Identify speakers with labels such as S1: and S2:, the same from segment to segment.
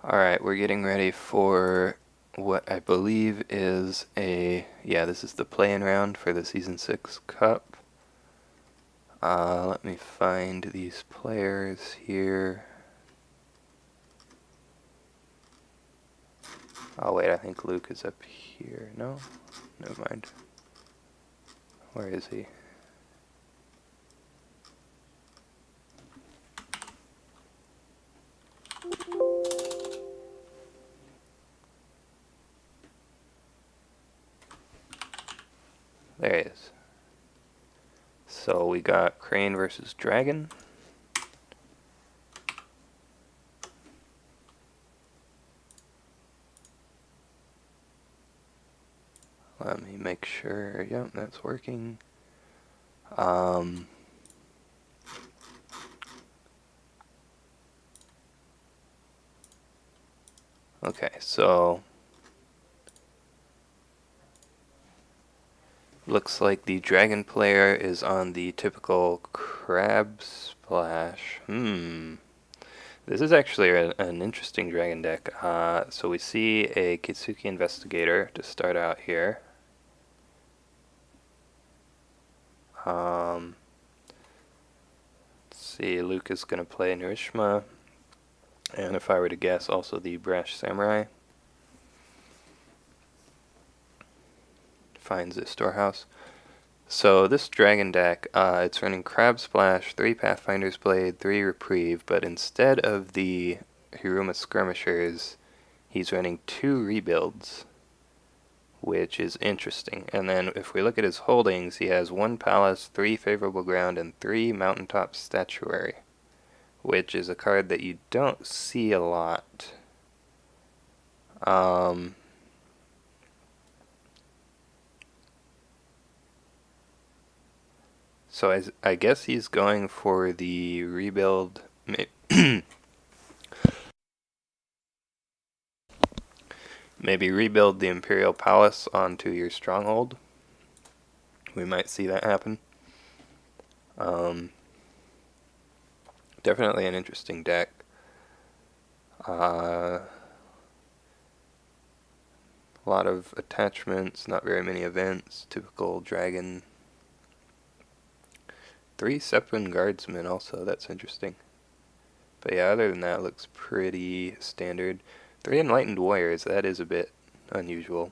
S1: Alright, we're getting ready for what I believe is this is the play-in round for the Season 6 Cup. Let me find these players here. Oh wait, I think Luke is up here. No? Never mind. Where is he? There he is. So we got Crane versus Dragon. Let me make sure. Yep, that's working. Okay, so looks like the dragon player is on the typical crab splash. This is actually an interesting dragon deck. So we see a Kitsuki Investigator to start out here. Let's see, Luke is going to play Narishma. And if I were to guess, also the Brash Samurai. Finds a storehouse. So this dragon deck, it's running Crab Splash, 3 Pathfinder's Blade, 3 Reprieve, but instead of the Hiruma Skirmishers, he's running 2 Rebuilds, which is interesting. And then if we look at his holdings, he has 1 Palace, 3 Favorable Ground, and 3 Mountaintop Statuary, which is a card that you don't see a lot. So I guess he's going for the rebuild. Maybe rebuild the Imperial Palace onto your stronghold. We might see that happen. Definitely an interesting deck. A lot of attachments, not very many events. Typical dragon. 3 Sepun Guardsmen also, that's interesting. But yeah, other than that, it looks pretty standard. 3 Enlightened Warriors, that is a bit unusual.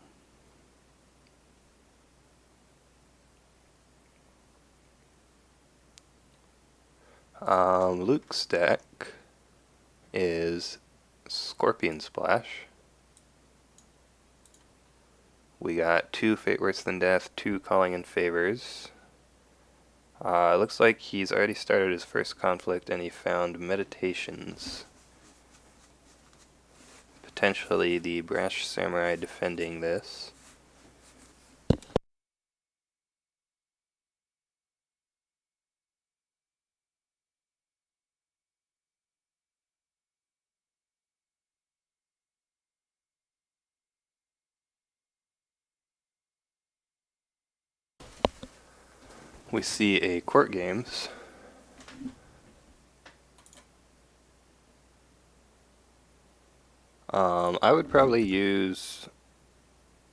S1: Luke's deck is Scorpion Splash. We got 2 Fate Worse Than Death, 2 Calling in Favors. It looks like he's already started his first conflict and he found Meditations. Potentially the Brash Samurai defending this. We see a Court Games. I would probably use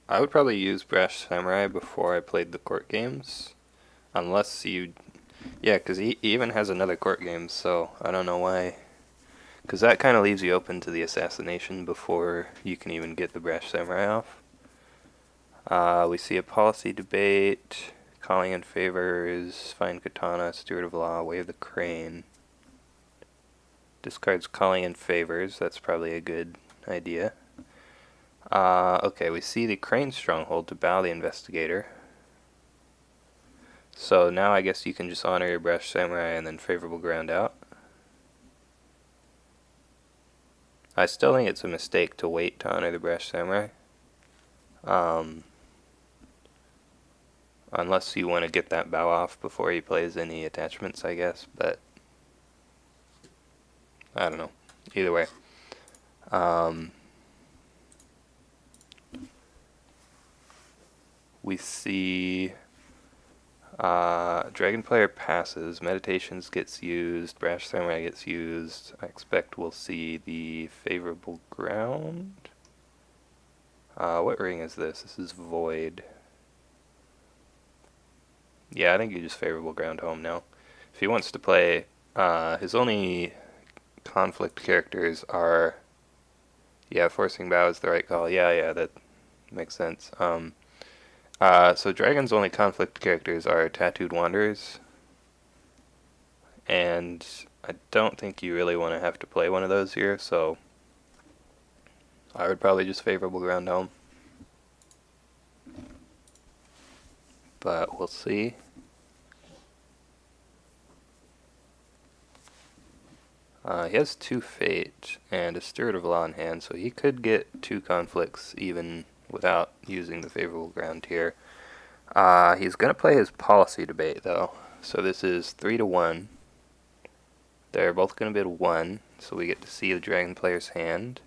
S1: Brash Samurai before I played the Court Games, unless you, yeah, because he even has another Court Games, so I don't know why, because that kind of leaves you open to the assassination before you can even get the Brash Samurai off. We see a policy debate, calling in favors, find Katana, Steward of Law, wave the Crane. Discards calling in favors, that's probably a good idea. Okay, we see the Crane Stronghold to bow the Investigator. So now I guess you can just honor your Brash Samurai and then Favorable Ground out. I still think it's a mistake to wait to honor the Brash Samurai. Unless you want to get that bow off before he plays any attachments, I guess, but I don't know. Either way. We see Dragon player passes, Meditations gets used, Brash Samurai gets used. I expect we'll see the favorable ground. What ring is this? This is Void. Yeah, I think you just favorable ground home now. If he wants to play, his only conflict characters are, yeah, Forcing Bow is the right call. Yeah, that makes sense. So Dragon's only conflict characters are Tattooed Wanderers, and I don't think you really want to have to play one of those here, so I would probably just favorable ground home. But we'll see. He has 2 Fate and a Steward of Law in hand, so he could get 2 conflicts even without using the favorable ground here. He's going to play his policy debate, though. So this is 3 to 1. They're both going to bid 1, so we get to see the Dragon player's hand.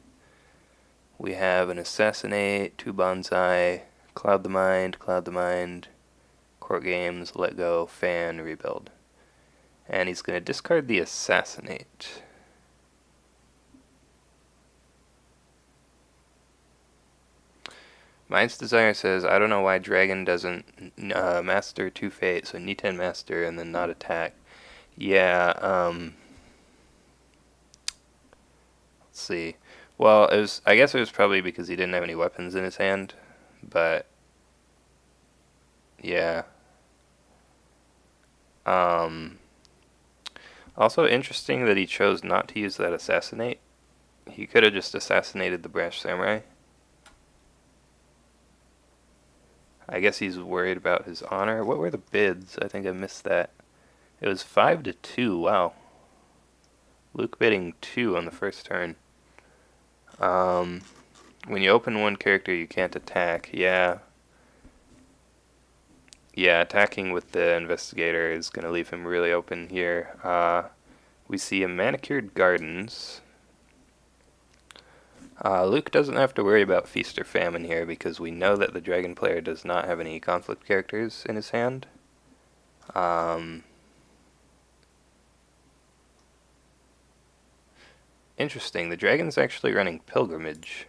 S1: We have an Assassinate, 2 Bonsai, Cloud the Mind, Court Games, Let Go, Fan, Rebuild. And he's going to discard the Assassinate. Mind's Desire says, I don't know why Dragon doesn't master 2 Fate, so Niten master and then not attack. Yeah, let's see. Well, I guess it was probably because he didn't have any weapons in his hand, but yeah. Also interesting that he chose not to use that Assassinate. He could have just assassinated the Brash Samurai. I guess he's worried about his honor. What were the bids? I think I missed that. It was 5 to 2. Wow. Luke bidding 2 on the first turn. When you open one character, you can't attack. Yeah. Yeah, attacking with the Investigator is going to leave him really open here. We see a Manicured Gardens. Luke doesn't have to worry about Feast or Famine here because we know that the Dragon player does not have any conflict characters in his hand. Interesting, the Dragon's actually running Pilgrimage.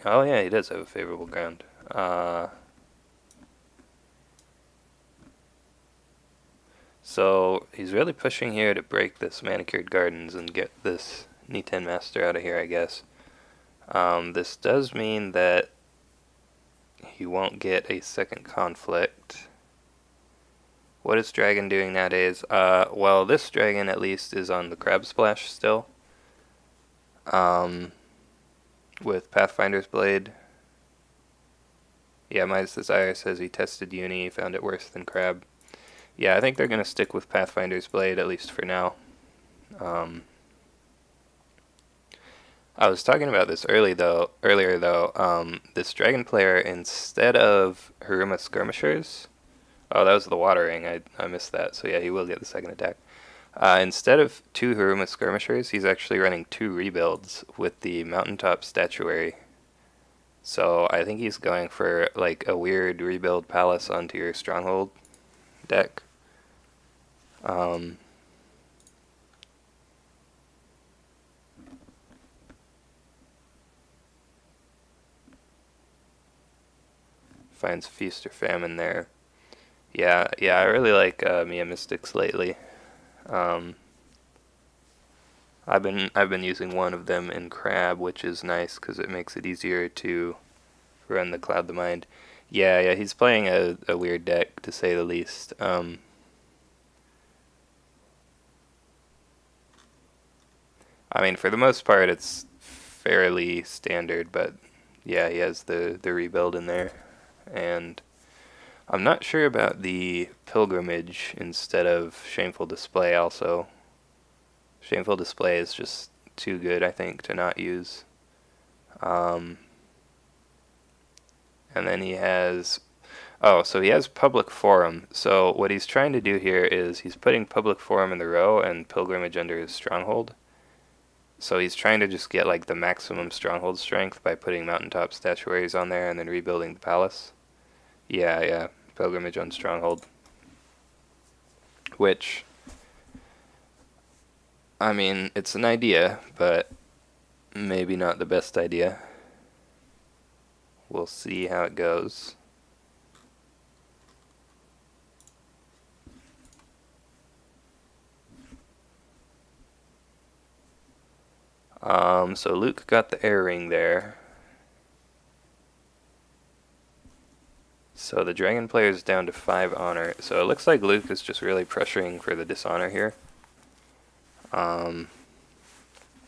S1: Oh yeah, he does have a favorable ground. So he's really pushing here to break this Manicured Gardens and get this Niten Master out of here, I guess. This does mean that he won't get a second conflict. What is Dragon doing nowadays? Well, this Dragon at least is on the Crab Splash still. With Pathfinder's Blade. Yeah, Mind's Desire says he tested Uni, found it worse than Crab. Yeah, I think they're going to stick with Pathfinder's Blade, at least for now. I was talking about this earlier though. This Dragon player, instead of Haruma Skirmishers... Oh, that was the Water Ring. I missed that. So yeah, he will get the second attack. Instead of 2 Haruma Skirmishers, he's actually running 2 rebuilds with the Mountaintop Statuary. So I think he's going for like a weird rebuild palace onto your Stronghold deck. Finds Feast or Famine there. Yeah, I really like Mia Mystics lately. I've been using one of them in Crab, which is nice because it makes it easier to run the Cloud the Mind. Yeah, he's playing a weird deck to say the least. I mean, for the most part, it's fairly standard, but yeah, he has the rebuild in there, and I'm not sure about the Pilgrimage instead of Shameful Display. Also, Shameful Display is just too good, I think, to not use. And then he has... Oh, so he has public forum. So what he's trying to do here is he's putting public forum in the row and pilgrimage under his stronghold. So he's trying to just get like the maximum stronghold strength by putting mountaintop statuaries on there and then rebuilding the palace. Yeah, yeah, pilgrimage on stronghold. Which, I mean, it's an idea, but maybe not the best idea. We'll see how it goes. So Luke got the air ring there. So the dragon player is down to 5 honor. So it looks like Luke is just really pressuring for the dishonor here.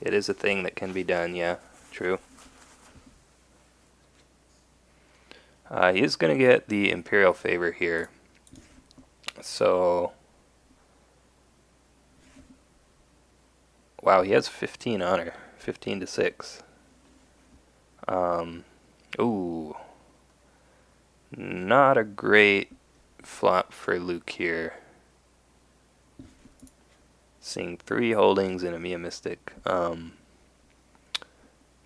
S1: It is a thing that can be done, yeah, true. He is going to get the imperial favor here. So, wow, he has 15 honor, 15 to 6. Ooh, not a great flop for Luke here. Seeing 3 holdings in a Mia Mystic. Then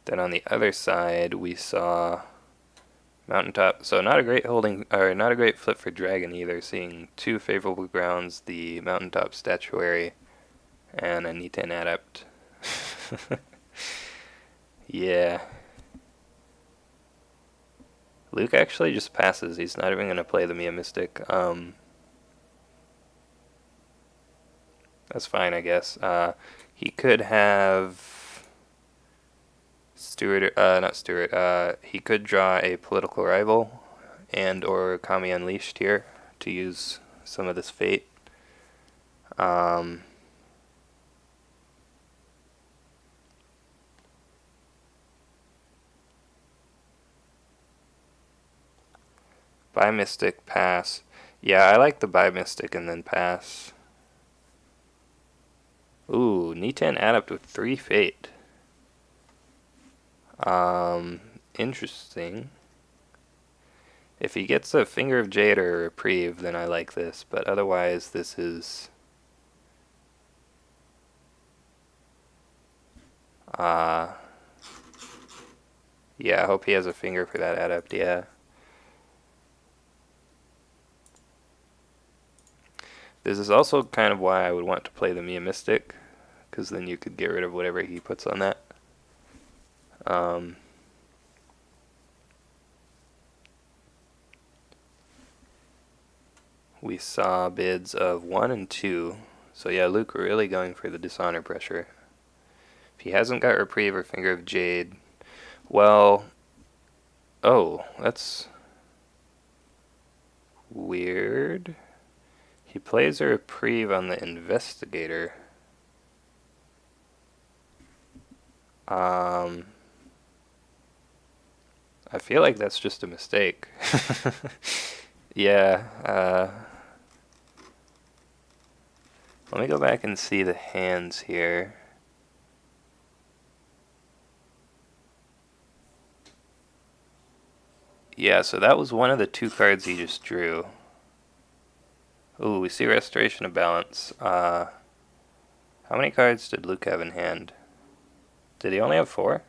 S1: on the other side, we saw Mountaintop. So not a great holding, or not a great flip for Dragon either. Seeing 2 favorable grounds, the Mountaintop Statuary and a Nitan Adept. Yeah. Luke actually just passes. He's not even going to play the Mia Mystic. That's fine, I guess. He could have Stewart, not Stewart. He could draw a political rival and or Kami Unleashed here to use some of this fate. Buy Mystic, pass. Yeah, I like the buy Mystic and then pass. Ooh, Nitan Adept with 3 fate. Interesting. If he gets a Finger of Jade or a Reprieve, then I like this, but otherwise this is... yeah, I hope he has a finger for that Adept, yeah. This is also kind of why I would want to play the Mia Mystic, because then you could get rid of whatever he puts on that. We saw bids of 1 and 2. So yeah, Luke really going for the dishonor pressure. If he hasn't got Reprieve or Finger of Jade, well... oh, that's... weird. He plays a Reprieve on the Investigator. I feel like that's just a mistake. Yeah, let me go back and see the hands here. Yeah, so that was one of the 2 cards he just drew. Ooh, we see Restoration of Balance. How many cards did Luke have in hand? Did he only have 4?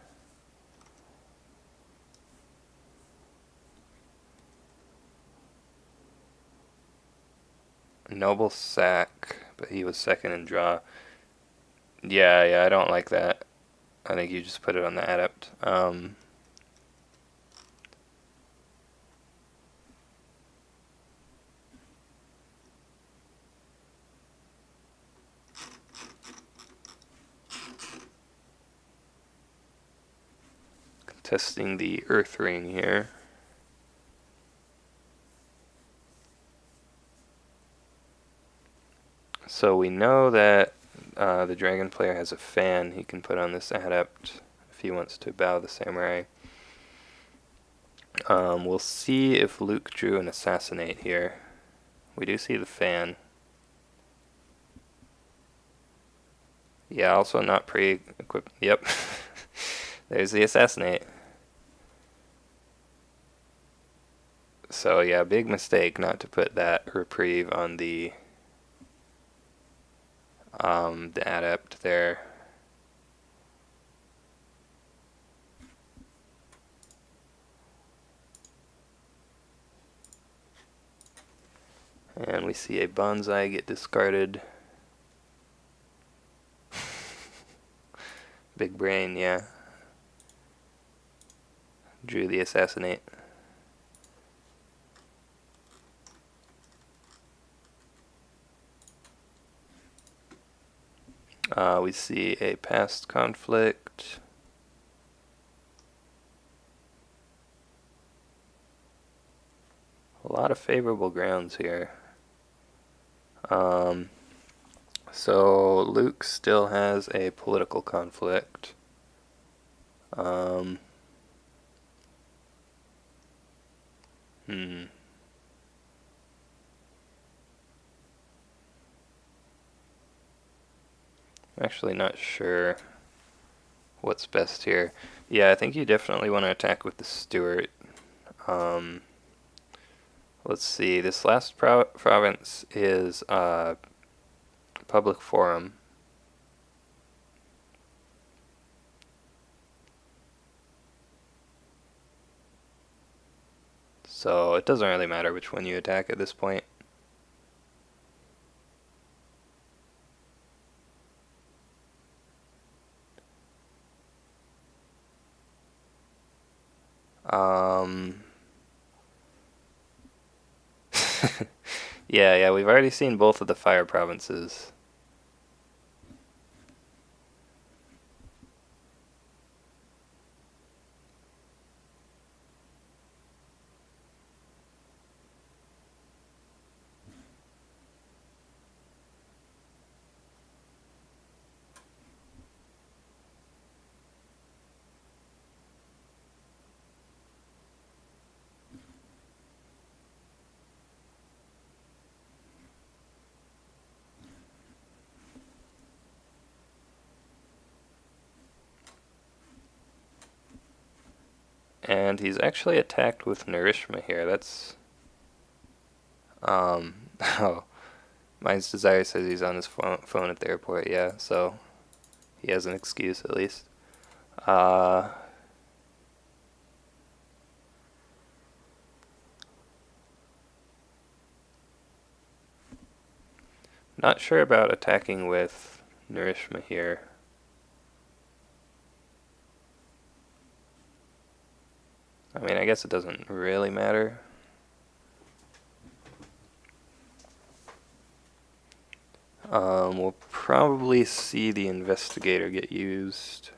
S1: Noble Sack, but he was second in draw. Yeah, I don't like that. I think you just put it on the Adept. Testing the Earth Ring here. So we know that the Dragon player has a fan he can put on this Adept if he wants to bow the Samurai. We'll see if Luke drew an Assassinate here. We do see the fan. Yeah, also not pre-equipped. Yep. There's the Assassinate. So yeah, big mistake not to put that reprieve on the adept there. And we see a bonsai get discarded. Big brain, yeah. Drew the assassinate. We see a past conflict. A lot of favorable grounds here. So Luke still has a political conflict. Hmm. Actually not sure what's best here. Yeah, I think you definitely want to attack with the Stewart. Um, let's see. This last province is public forum. So it doesn't really matter which one you attack at this point. Um, yeah, we've already seen both of the fire provinces. And he's actually attacked with Narishma here. That's oh, Mine's Desire says he's on his phone at the airport. Yeah, so he has an excuse at least. Uh, Not sure about attacking with Narishma here. I mean, I guess it doesn't really matter. We'll probably see the investigator get used.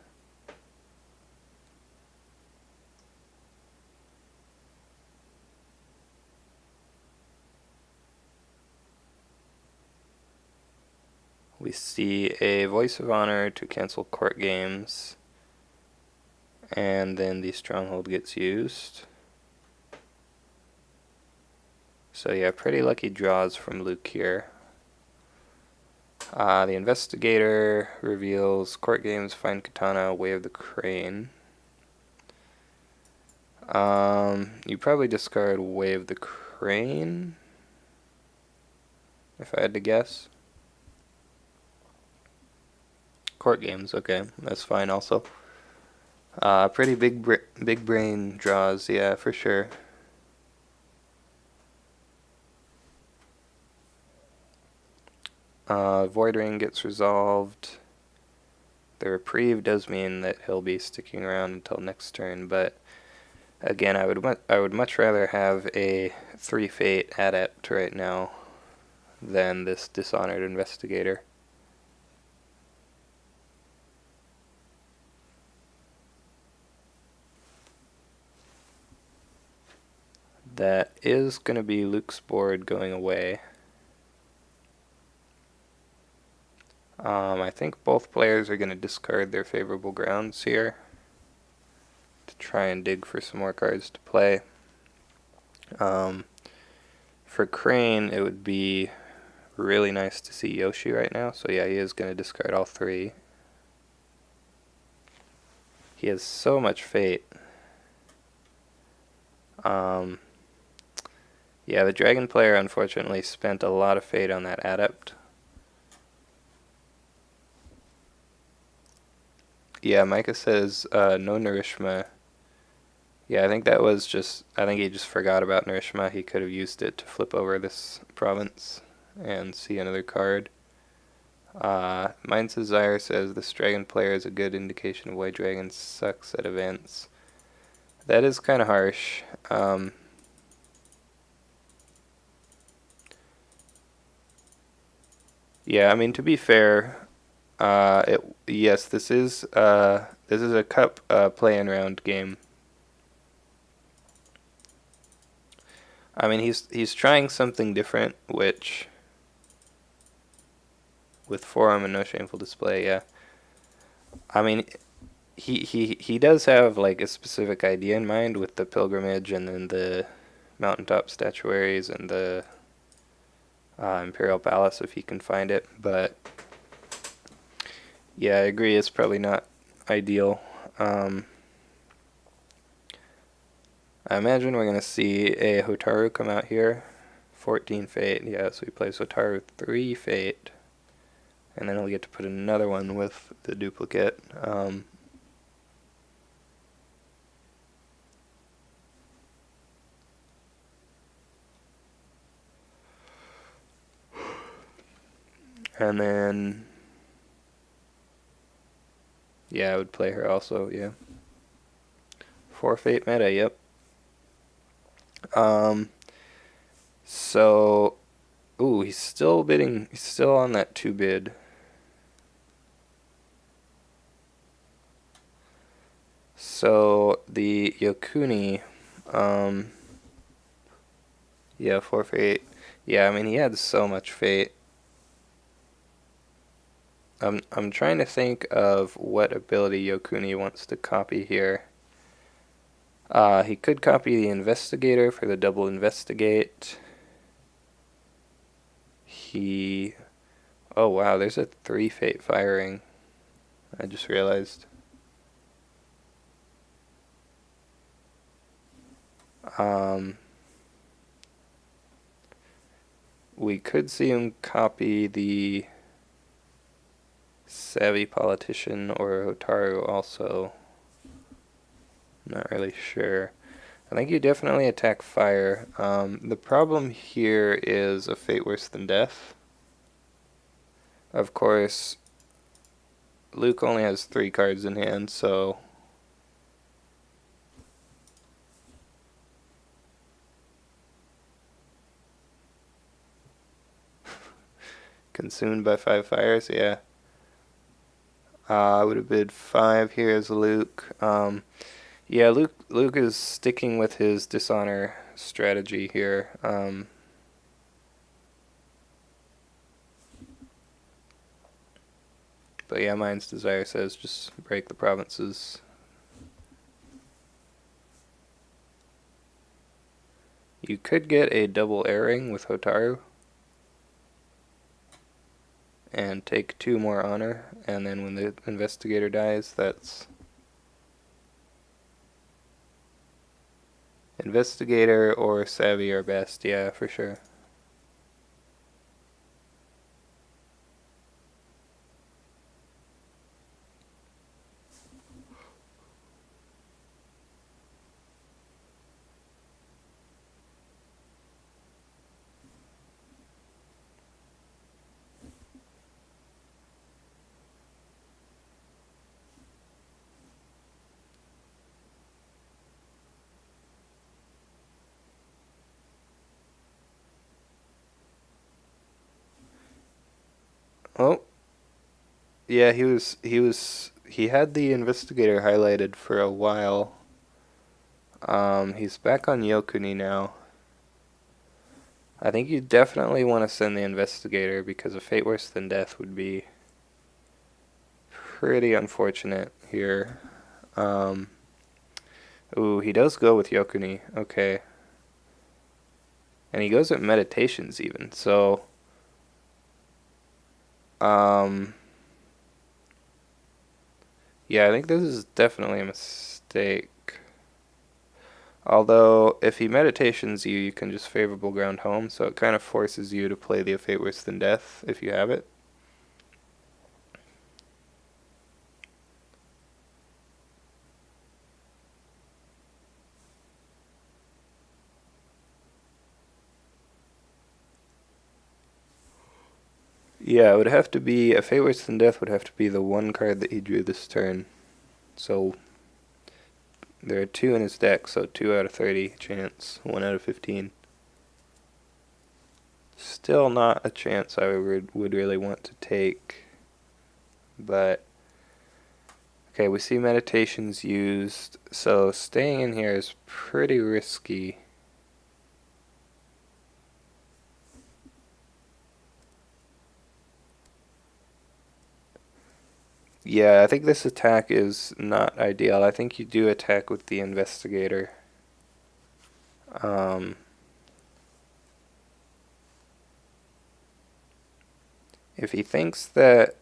S1: We see a voice of honor to cancel court games, and then the stronghold gets used. So yeah, pretty lucky draws from Luke here. The investigator reveals court games, find katana, way of the crane. You probably discard way of the crane, if I had to guess. Court games, okay, that's fine also. Pretty big brain draws, yeah, for sure. Void Ring gets resolved. The reprieve does mean that he'll be sticking around until next turn, but again, I would much rather have a 3 Fate adept right now than this Dishonored Investigator. That is going to be Luke's board going away. I think both players are going to discard their favorable grounds here to try and dig for some more cards to play. For Crane, it would be really nice to see Yoshi right now. So yeah, he is going to discard all 3. He has so much fate. Yeah, the dragon player unfortunately spent a lot of fate on that adept. Yeah, Micah says no Narishma. Yeah, I think that was just, I think he just forgot about Narishma. He could have used it to flip over this province and see another card. Mind's Desire says this dragon player is a good indication of why dragon sucks at events. That is kind of harsh. Yeah, I mean, to be fair, yes, this is a cup play-in round game. I mean, he's trying something different, which with forearm and no shameful display, yeah. I mean, he does have like a specific idea in mind with the pilgrimage and then the mountaintop statuaries and the imperial palace if he can find it. But yeah, I agree. It's probably not ideal. I imagine we're gonna see a Hotaru come out here. 14 fate. Yeah, so he plays Hotaru 3 fate. And then he'll get to put another one with the duplicate. And then, yeah, I would play her also, yeah. 4 fate meta, yep. Um, so, ooh, he's still bidding, he's still on that 2 bid. So, the Yokuni, yeah, 4 fate. Yeah, I mean, he had so much fate. I'm trying to think of what ability Yokuni wants to copy here. He could copy the Investigator for the double investigate. Oh wow, there's a 3 fate firing. I just realized. We could see him copy the Savvy Politician or Hotaru also. Not really sure. I think you definitely attack fire. The problem here is a fate worse than death. Of course, Luke only has 3 cards in hand, so consumed by 5 fires, yeah. I would have bid 5 here as Luke. Yeah, Luke is sticking with his dishonor strategy here. But yeah, Mind's Desire says just break the provinces. You could get a double airing with Hotaru and take 2 more honor, and then when the investigator dies, that's investigator or savvy are best, yeah, for sure. Oh, yeah, he had the investigator highlighted for a while. He's back on Yokuni now. I think you definitely want to send the investigator because a fate worse than death would be pretty unfortunate here. Ooh, he does go with Yokuni. Okay. And he goes at meditations even. So, yeah, I think this is definitely a mistake. Although, if he meditations you, you can just favorable ground home, so it kind of forces you to play the A Fate Worse Than Death if you have it. Yeah, it would have to be, A Fate Worse Than Death would have to be the one card that he drew this turn. So, there are 2 in his deck, so 2 out of 30 chance, 1 out of 15. Still not a chance I would really want to take, but okay, we see meditations used, so staying in here is pretty risky. Yeah, I think this attack is not ideal. I think you do attack with the investigator. If he thinks that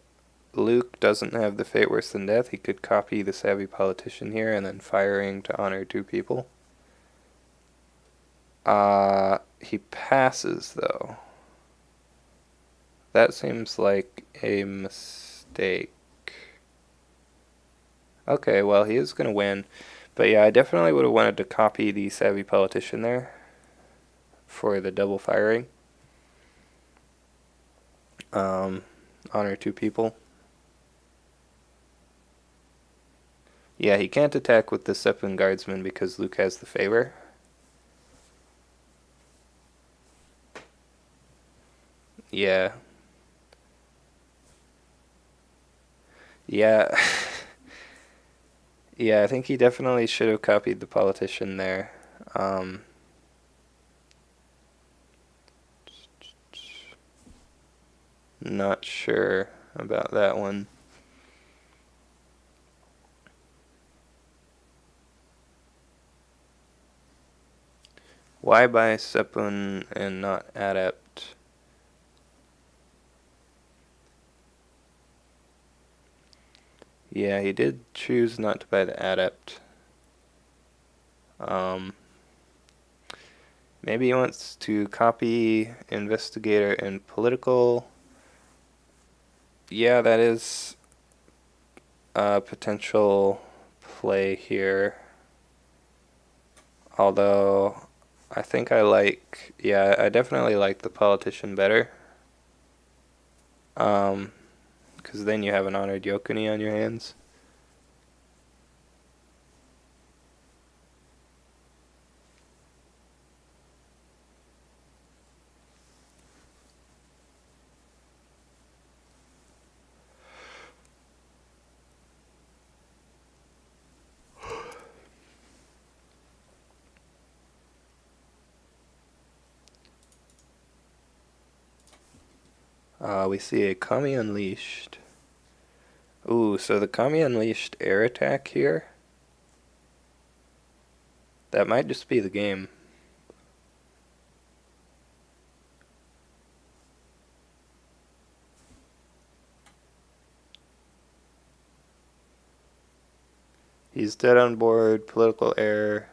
S1: Luke doesn't have the Fate Worse Than Death, he could copy the Savvy Politician here and then firing to honor 2 people. He passes, though. That seems like a mistake. Okay, well, he is going to win. But yeah, I definitely would have wanted to copy the Savvy Politician there for the double firing. Honor 2 people. Yeah, he can't attack with the Seppun Guardsman because Luke has the favor. Yeah. Yeah. Yeah, I think he definitely should have copied the Politician there. Not sure about that one. Why buy Seppun and not Adept? Yeah, he did choose not to buy the Adept. Maybe he wants to copy Investigator and Political. Yeah, that is a potential play here. Although, I think I definitely like the Politician better. Because then you have an Honored Yokuni on your hands. We see a Kami Unleashed. Ooh, so the Kami Unleashed air attack here? That might just be the game. He's dead on board, political error,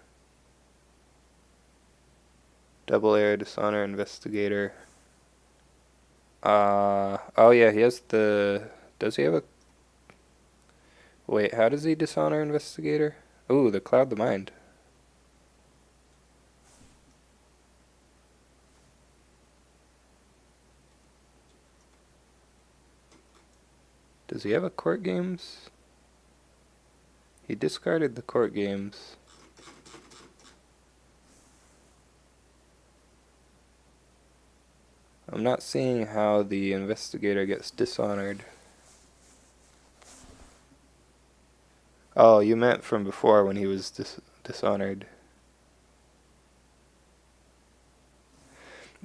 S1: double air, dishonor, investigator. Oh yeah, he has the, does he have a, wait, how does he dishonor investigator? Ooh, the Cloud the Mind. Does he have a court games? He discarded the court games. I'm not seeing how the investigator gets dishonored. Oh, you meant from before when he was dishonored.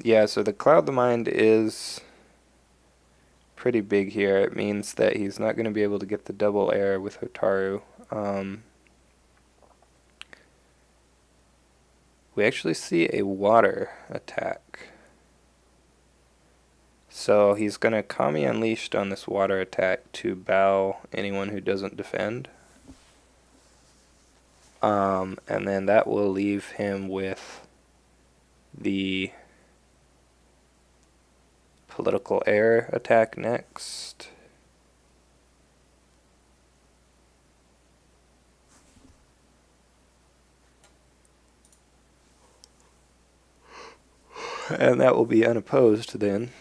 S1: Yeah, so the Cloud the Mind is pretty big here. It means that he's not going to be able to get the double air with Hotaru. We actually see a water attack. So he's going to Kami Unleashed on this water attack to bow anyone who doesn't defend. And then that will leave him with the political air attack next. And that will be unopposed then.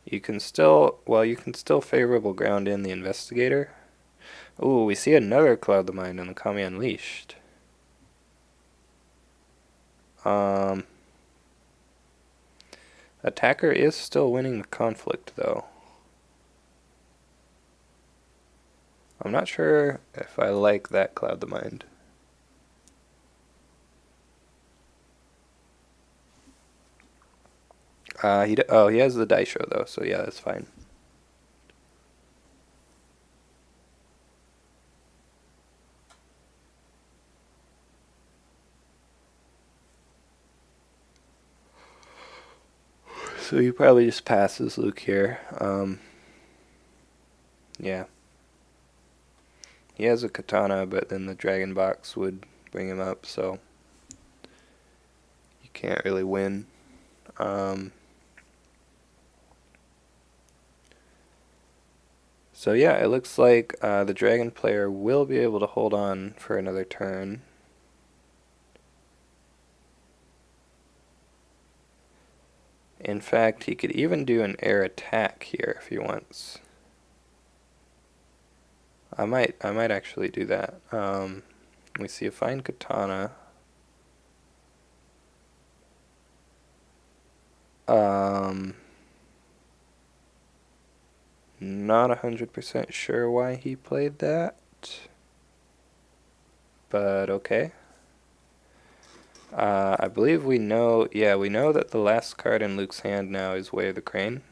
S1: You can still favorable ground in the investigator. Ooh, we see another Cloud the Mind on the Kami Unleashed. Attacker is still winning the conflict, though. I'm not sure if I like that Cloud the Mind. He has the Daisho, though, so yeah, that's fine. So he probably just passes Luke here. Yeah. He has a katana, but then the dragon box would bring him up, so you can't really win. So yeah, it looks like the dragon player will be able to hold on for another turn. In fact, he could even do an air attack here if he wants. I might actually do that. We see a fine katana. Not 100% sure why he played that, but okay. I believe we know, yeah, we know that the last card in Luke's hand now is Way of the Crane.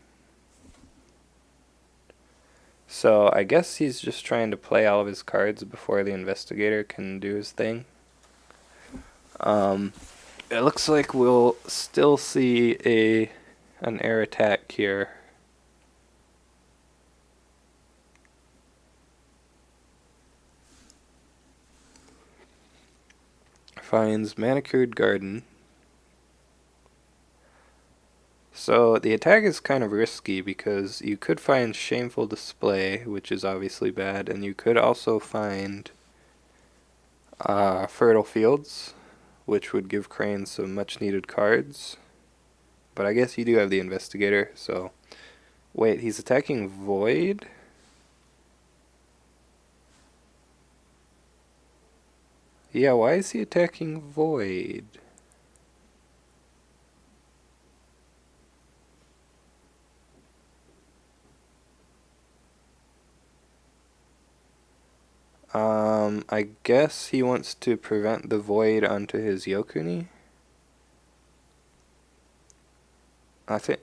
S1: So I guess he's just trying to play all of his cards before the investigator can do his thing. It looks like we'll still see an air attack here. Finds Manicured Garden. So the attack is kind of risky because you could find Shameful Display, which is obviously bad, and you could also find Fertile Fields, which would give Crane some much needed cards. But I guess you do have the Investigator, so... Wait, he's attacking Void? Yeah, why is he attacking Void? I guess he wants to prevent the Void onto his Yokuni? I think,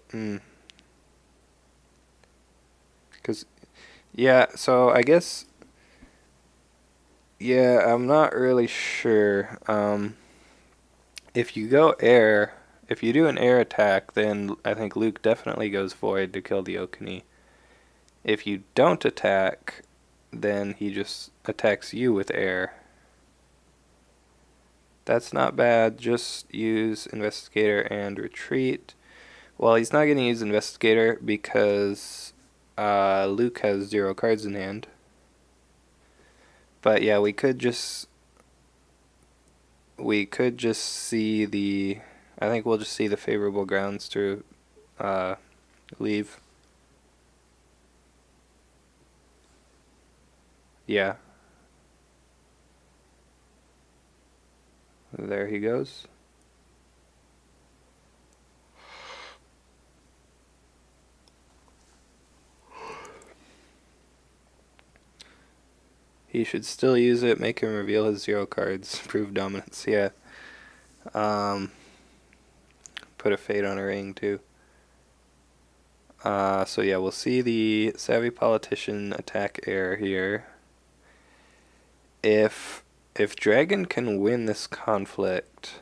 S1: Because, yeah, so I guess, yeah, I'm not really sure. If you go air, if you do an air attack, then I think Luke definitely goes Void to kill the Okuni. If you don't attack, then he just attacks you with air. That's not bad, just use Investigator and Retreat. Well, he's not going to use Investigator because Luke has 0 cards in hand. But yeah, we could just see the... I think we'll just see the favorable grounds to leave. Yeah. There he goes. He should still use it, make him reveal his 0 cards, prove dominance, yeah. Put a fate on a ring, too. So yeah, we'll see the Savvy Politician attack air here. If Dragon can win this conflict,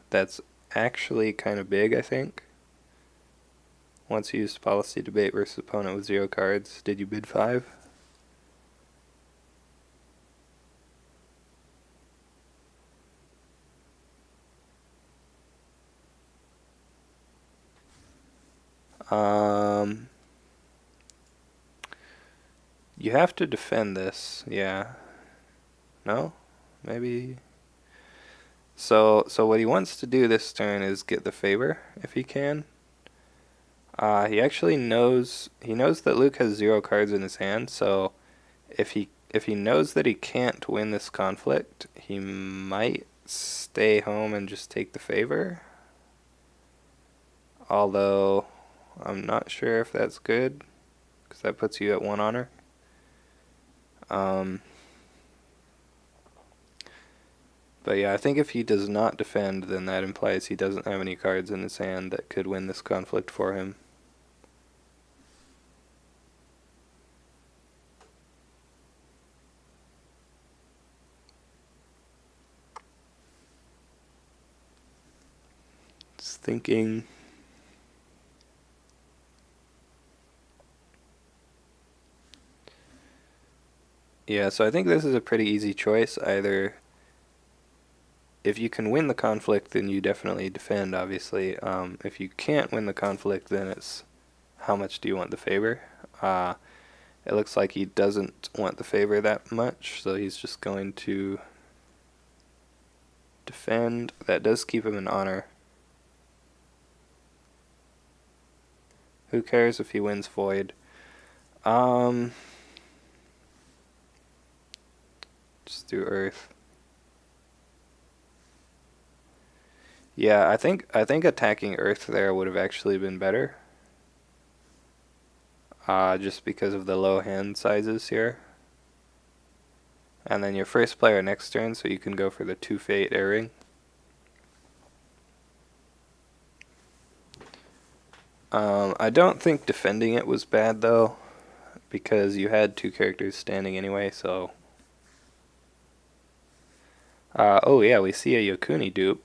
S1: that's actually kind of big, I think. once you used policy debate versus opponent with 0 cards, did you bid 5? You have to defend this, yeah. No? Maybe. So what he wants to do this turn is get the favor, if he can. He actually knows that Luke has 0 cards in his hand, so if he knows that he can't win this conflict, he might stay home and just take the favor. Although I'm not sure if that's good, because that puts you at 1 honor. But yeah, I think if he does not defend, then that implies he doesn't have any cards in his hand that could win this conflict for him. Just thinking. Yeah, so I think this is a pretty easy choice. Either if you can win the conflict, then you definitely defend, obviously. If you can't win the conflict, then it's how much do you want the favor? It looks like he doesn't want the favor that much, so he's just going to defend. That does keep him in honor. Who cares if he wins void? Just do earth. Yeah, I think attacking earth there would have actually been better. Just because of the low hand sizes here. And then your first player next turn, so you can go for the 2 fate airing. I don't think defending it was bad though, because you had 2 characters standing anyway, so. Oh yeah, we see a Yokuni dupe.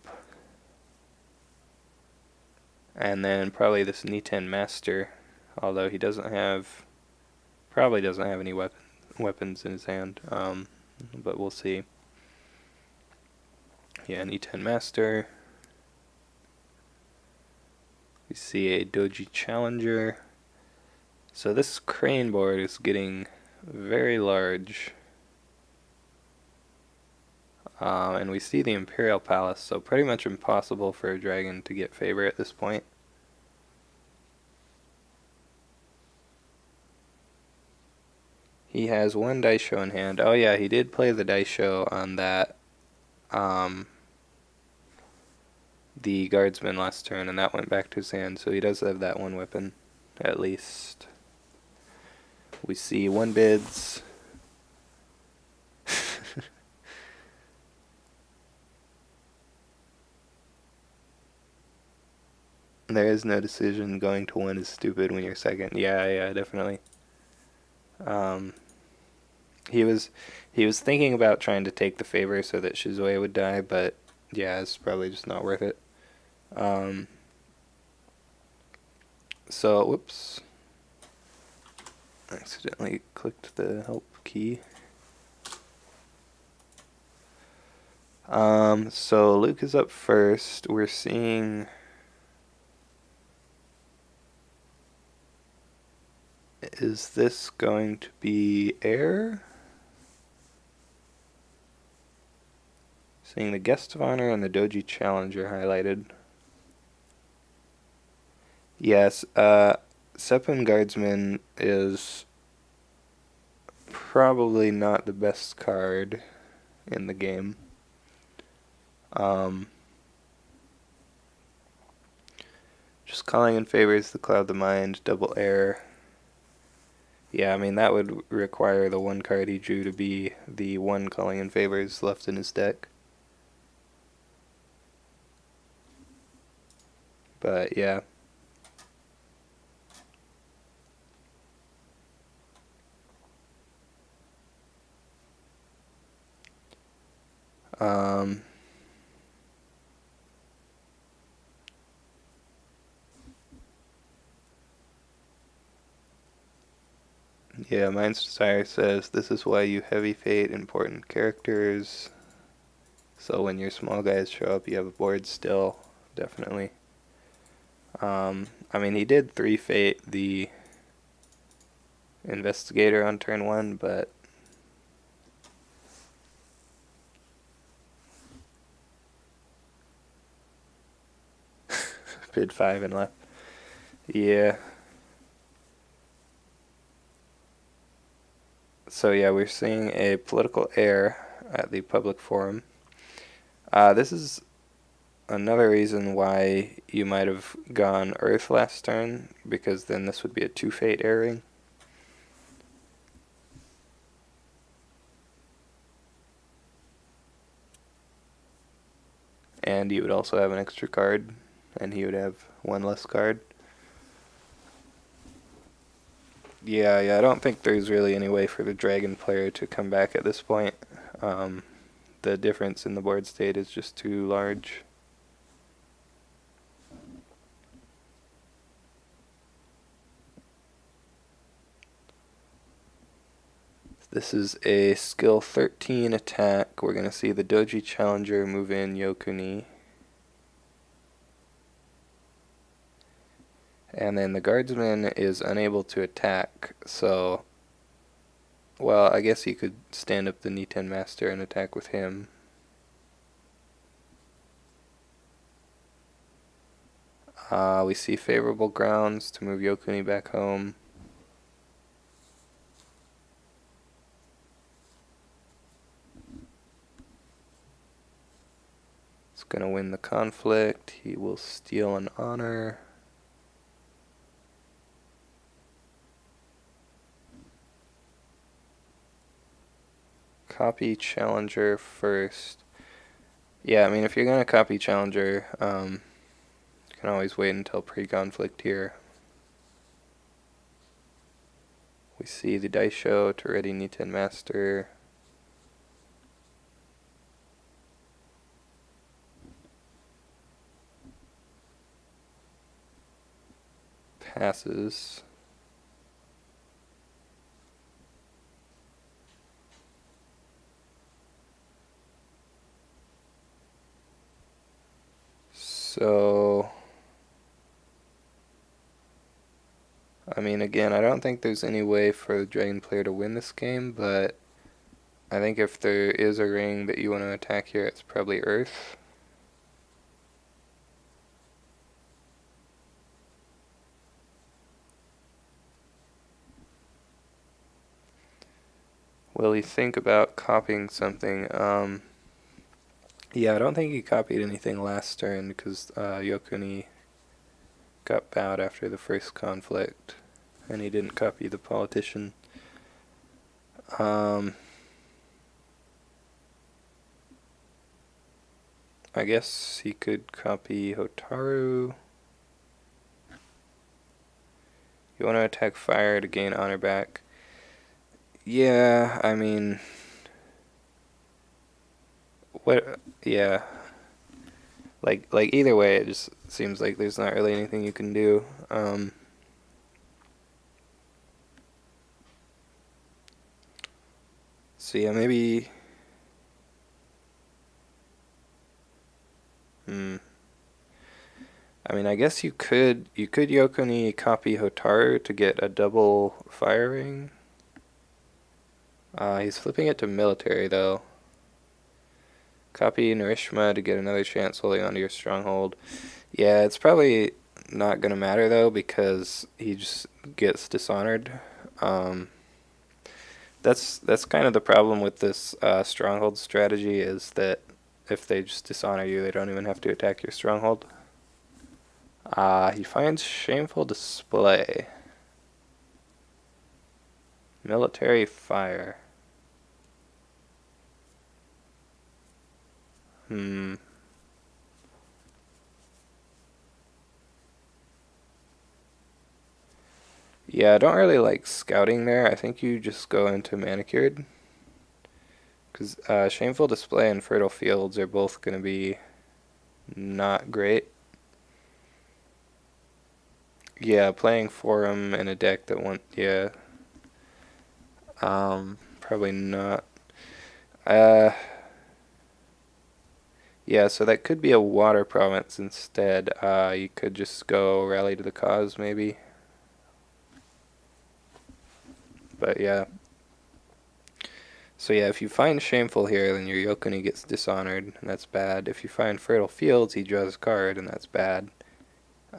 S1: And then probably this Niten Master, although he probably doesn't have any weapons in his hand, but we'll see. Yeah, Niten Master. We see a Doji Challenger. So this crane board is getting very large. And we see the Imperial Palace, so pretty much impossible for a dragon to get favor at this point. He has 1 Daisho in hand. Oh yeah, he did play the Daisho on that, the Guardsman last turn, and that went back to his hand, so he does have that 1 weapon, at least. We see 1 bids. There is no decision. Going to 1 is stupid when you're second. Yeah, definitely. He was thinking about trying to take the favor so that Shizue would die, but yeah, it's probably just not worth it. So, whoops. Accidentally clicked the help key. So Luke is up first. We're seeing is this going to be air? Seeing the guest of honor and the Doji Challenger highlighted. Yes, Seppun Guardsman is probably not the best card in the game. Just calling in favors the Cloud the Mind, double air. Yeah, I mean that would require the 1 card he drew to be the 1 calling in favors left in his deck. But yeah. Yeah, Mind's Desire says this is why you heavy fate important characters. So when your small guys show up, you have a board still, definitely. I mean, he did 3 fate the investigator on turn 1, but bid 5 and left. Yeah. So yeah, we're seeing a political error at the public forum. This is another reason why you might have gone Earth last turn, because then this would be a 2 fate airing. And you would also have an extra card, and he would have 1 less card. Yeah, I don't think there's really any way for the dragon player to come back at this point. The difference in the board state is just too large. This is a skill 13 attack. We're going to see the Doji Challenger move in Yokuni. And then the Guardsman is unable to attack, so... Well, I guess you could stand up the Niten Master and attack with him. We see favorable grounds to move Yokuni back home. It's going to win the conflict. He will steal an honor. Copy Challenger first. Yeah, I mean, if you're going to copy Challenger, you can always wait until pre-conflict here. We see the Daisho to ready Niten Master. Passes. So, I mean, again, I don't think there's any way for the dragon player to win this game, but I think if there is a ring that you want to attack here, it's probably Earth. Will he think about copying something? Yeah, I don't think he copied anything last turn because Yokuni got bowed after the first conflict, and he didn't copy the politician. I guess he could copy Hotaru. You want to attack fire to gain honor back. Yeah, I mean... What? Yeah. Like either way, it just seems like there's not really anything you can do. So yeah, maybe... I mean, I guess you could Yokuni copy Hotaru to get a double firing. He's flipping it to military though. Copy Narishima to get another chance holding onto your stronghold. Yeah, it's probably not gonna matter though because he just gets dishonored. That's kind of the problem with this stronghold strategy is that if they just dishonor you, they don't even have to attack your stronghold. He finds shameful display. Military fire. Yeah, I don't really like scouting there. I think you just go into manicured. Because shameful display and fertile fields are both going to be not great. Yeah, playing forum in a deck that yeah. Probably not. Yeah, so that could be a water province instead. You could just go rally to the cause, maybe. But yeah. So yeah, if you find Shameful here, then your Yokuni gets dishonored, and that's bad. If you find Fertile Fields, he draws a card, and that's bad.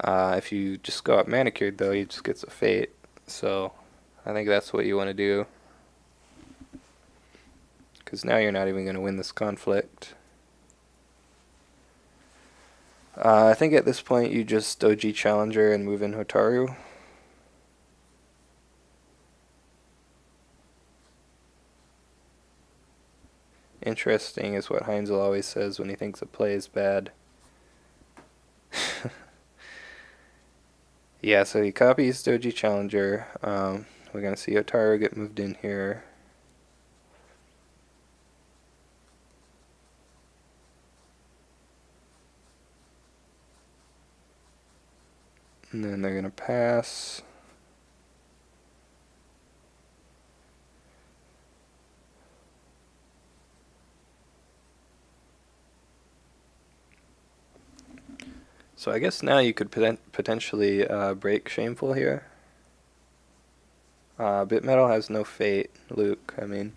S1: If you just go up Manicured, though, he just gets a Fate. So I think that's what you want to do. Because now you're not even going to win this conflict. I think at this point you just Doji Challenger and move in Hotaru. Interesting is what Heinzel always says when he thinks a play is bad. Yeah, so he copies Doji Challenger. We're going to see Hotaru get moved in here. And then they're going to pass. So I guess now you could potentially break Shameful here. Bitmetal has no Fate, Luke, I mean.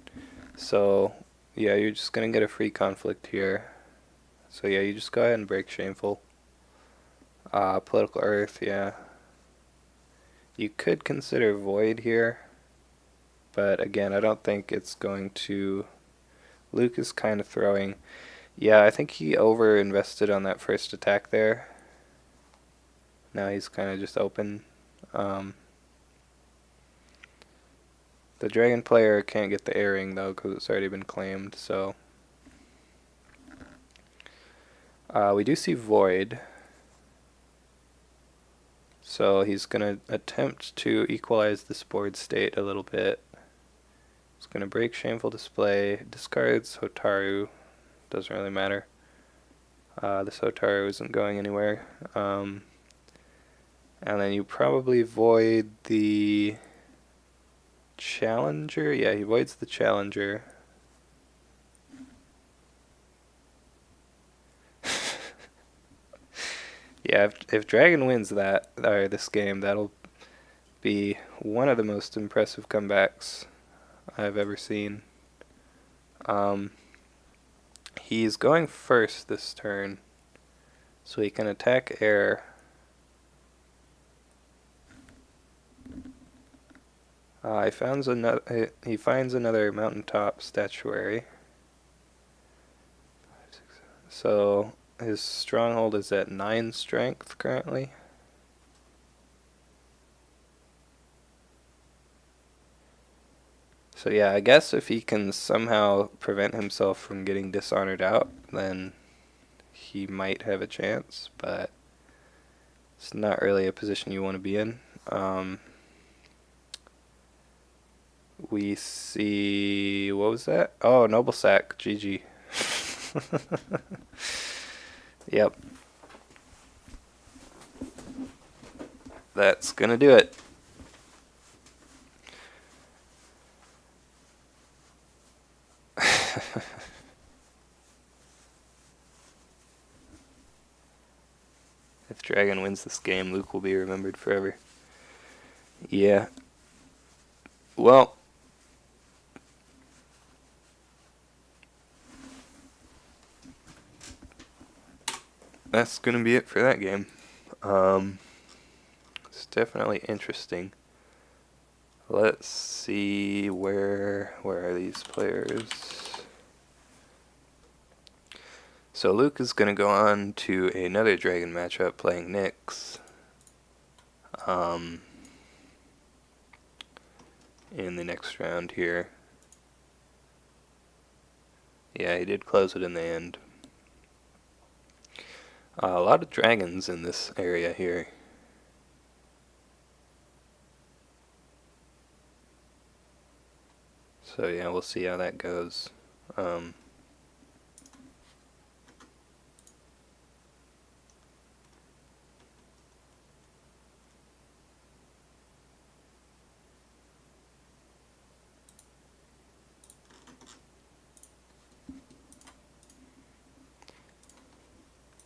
S1: So, yeah, you're just going to get a free conflict here. So yeah, you just go ahead and break Shameful. Political Earth, yeah. You could consider Void here. But again, I don't think it's going to... Luke is kind of throwing... Yeah, I think he over-invested on that first attack there. Now he's kind of just open. The dragon player can't get the airing though because it's already been claimed, so... we do see Void. So he's going to attempt to equalize this board state a little bit. He's going to break Shameful Display, discards Hotaru, doesn't really matter. This Hotaru isn't going anywhere. And then you probably void the Challenger. Yeah, he voids the Challenger. Yeah, if Dragon wins that, or this game, that'll be one of the most impressive comebacks I've ever seen. He's going first this turn, so he can attack air. He finds another mountaintop statuary. So his stronghold is at 9 strength currently. So yeah, I guess if he can somehow prevent himself from getting dishonored out, then he might have a chance, but it's not really a position you want to be in. We see... what was that? Oh, Noble Sack. GG. Yep. That's gonna do it. If Dragon wins this game, Luke will be remembered forever. Yeah. Well, that's going to be it for that game. It's definitely interesting. Let's see where are these players. So Luke is going to go on to another Dragon matchup playing Nyx. In the next round here. Yeah, he did close it in the end. A lot of dragons in this area here. So yeah, we'll see how that goes.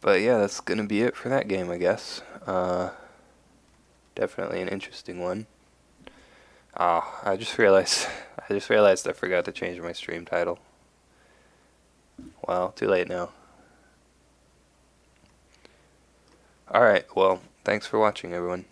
S1: But yeah, that's gonna be it for that game, I guess. Definitely an interesting one. Ah, I just realized I forgot to change my stream title. Well, too late now. Alright, well, thanks for watching, everyone.